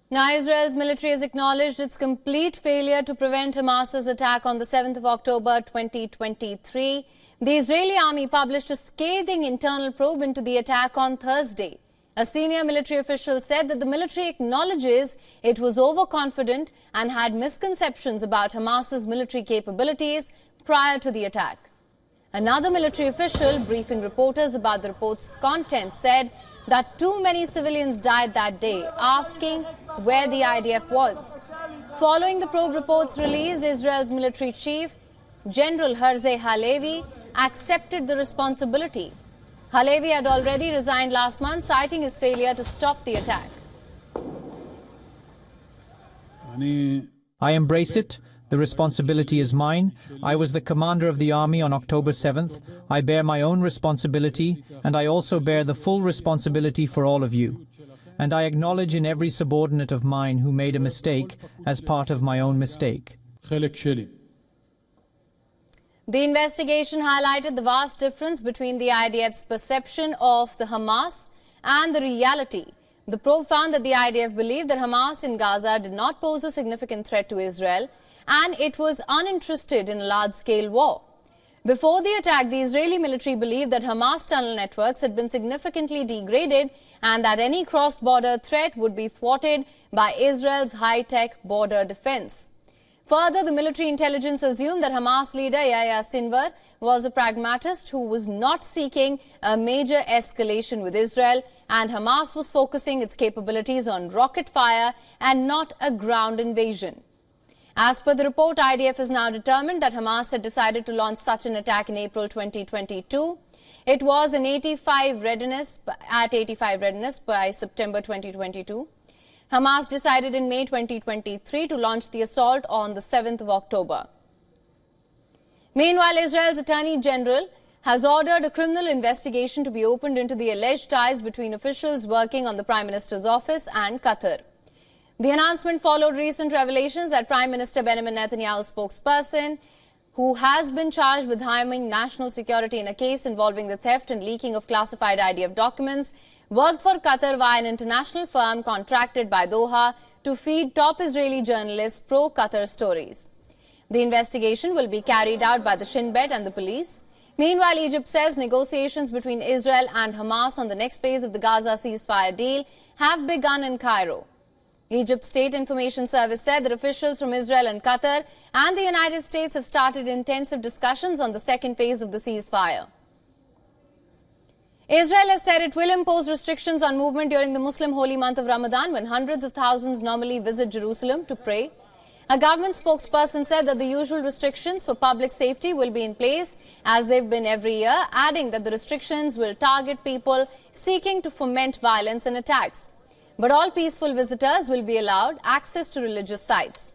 Now, Israel's military has acknowledged its complete failure to prevent Hamas's attack on the 7th of October 2023. The Israeli army published a scathing internal probe into the attack on Thursday. A senior military official said that the military acknowledges it was overconfident and had misconceptions about Hamas's military capabilities prior to the attack. Another military official, briefing reporters about the report's content, said that too many civilians died that day, asking where the IDF was. Following the probe report's release, Israel's military chief, General Herzi Halevi, accepted the responsibility. Halevi had already resigned last month, citing his failure to stop the attack. I embrace it. The responsibility is mine. I was the commander of the army on October 7th. I bear my own responsibility, and I also bear the full responsibility for all of you. And I acknowledge in every subordinate of mine who made a mistake as part of my own mistake. The investigation highlighted the vast difference between the IDF's perception of the Hamas and the reality. The probe found that the IDF believed that Hamas in Gaza did not pose a significant threat to Israel, and it was uninterested in a large-scale war. Before the attack, the Israeli military believed that Hamas tunnel networks had been significantly degraded and that any cross-border threat would be thwarted by Israel's high-tech border defense. Further, the military intelligence assumed that Hamas leader Yahya Sinwar was a pragmatist who was not seeking a major escalation with Israel, and Hamas was focusing its capabilities on rocket fire and not a ground invasion. As per the report, IDF is now determined that Hamas had decided to launch such an attack in April 2022. It was at 85 readiness by September 2022. Hamas decided in May 2023 to launch the assault on the 7th of October. Meanwhile, Israel's Attorney General has ordered a criminal investigation to be opened into the alleged ties between officials working on the Prime Minister's office and Qatar. The announcement followed recent revelations that Prime Minister Benjamin Netanyahu's spokesperson, who has been charged with harming national security in a case involving the theft and leaking of classified IDF documents, worked for Qatar via an international firm contracted by Doha to feed top Israeli journalists pro-Qatar stories. The investigation will be carried out by the Shin Bet and the police. Meanwhile, Egypt says negotiations between Israel and Hamas on the next phase of the Gaza ceasefire deal have begun in Cairo. Egypt's State Information Service said that officials from Israel and Qatar and the United States have started intensive discussions on the second phase of the ceasefire. Israel has said it will impose restrictions on movement during the Muslim holy month of Ramadan, when hundreds of thousands normally visit Jerusalem to pray. A government spokesperson said that the usual restrictions for public safety will be in place as they've been every year, adding that the restrictions will target people seeking to foment violence and attacks. But all peaceful visitors will be allowed access to religious sites.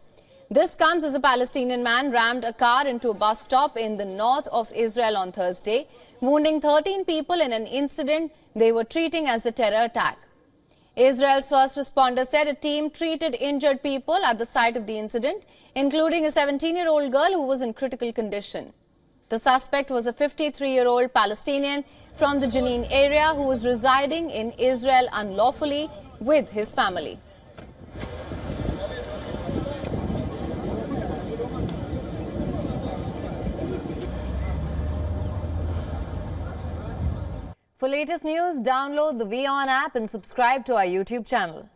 This comes as a Palestinian man rammed a car into a bus stop in the north of Israel on Thursday, wounding 13 people in an incident they were treating as a terror attack. Israel's first responder said a team treated injured people at the site of the incident, including a 17-year-old girl who was in critical condition. The suspect was a 53-year-old Palestinian from the Jenin area who was residing in Israel unlawfully with his family. For latest news, download the WION app and subscribe to our YouTube channel.